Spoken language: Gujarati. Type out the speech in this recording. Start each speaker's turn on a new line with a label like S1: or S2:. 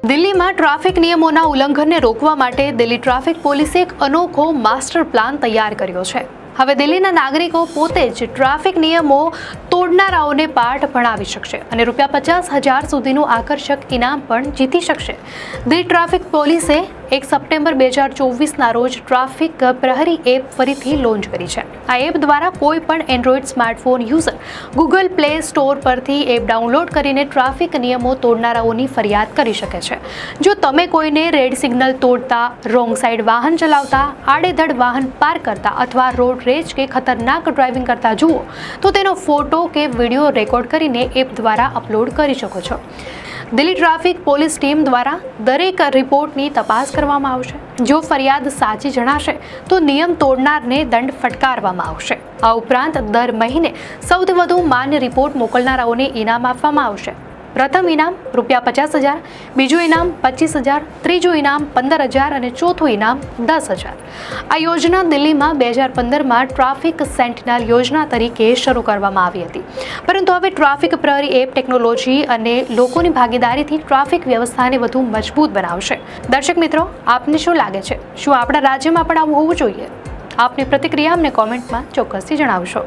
S1: દિલ્હીમાં ટ્રાફિક નિયમોના ઉલ્લંઘનને રોકવા માટે દિલ્હી ટ્રાફિક પોલીસે એક અનોખો માસ્ટર પ્લાન તૈયાર કર્યો છે. હવે દિલ્હીના નાગરિકો પોતે જ ટ્રાફિક નિયમો તોડનારાઓને પાઠ ભણાવી શકશે અને ₹50,000 સુધીનું આકર્ષક ઇનામ પણ જીતી શકશે. દિલ્હી ટ્રાફિક પોલીસે 1 સપ્ટેમ્બર 2024ના રોજ ટ્રાફિક પ્રહરી એપ ફરીથી લોન્ચ કરી છે. આ એપ દ્વારા કોઈ પણ Android smartphone user Google play store પરથી એપ ડાઉનલોડ કરીને ટ્રાફિક નિયમો તોડનારાઓની ફરિયાદ કરી શકે છે. જો તમે કોઈને રેડ સિગ્નલ તોડતા, રોંગ સાઈડ વાહન ચલાવતા, આડેધડ વાહન પાર્ક કરતા અથવા રોડ રેજ કે ખતરનાક ડ્રાઇવિંગ કરતા જુઓ તો તેનો ફોટો કે વિડીયો રેકોર્ડ કરીને એપ દ્વારા અપલોડ કરી શકો છો. દિલ્હી ટ્રાફિક પોલીસ ટીમ દ્વારા દરેક રિપોર્ટની તપાસ કરવામાં આવશે. જો ફરિયાદ સાચી જણાશે તો નિયમ તોડનારને દંડ ફટકારવામાં આવશે. આ ઉપરાંત દર મહિને સૌથી વધુ માન્ય રિપોર્ટ મોકલનારાઓને ઇનામ આપવામાં આવશે. પ્રથમ ઇનામ ₹50,000, બીજું ઇનામ ₹25,000, ત્રીજું ઇનામ ₹15,000 અને ચોથું ઇનામ ₹10,000. આ યોજના દિલ્હીમાં 2015માં ટ્રાફિક સેન્ટિનલ યોજના તરીકે શરૂ કરવામાં આવી હતી, પરંતુ હવે ટ્રાફિક પ્રહરી એપ ટેકનોલોજી અને લોકોની ભાગીદારીથી ટ્રાફિક વ્યવસ્થાને વધુ મજબૂત બનાવશે. દર્શક મિત્રો, આપને શું લાગે છે? શું આપણા રાજ્યમાં પણ આવું હોવું જોઈએ? આપની પ્રતિક્રિયા અમને કોમેન્ટમાં ચોક્કસથી જણાવશો.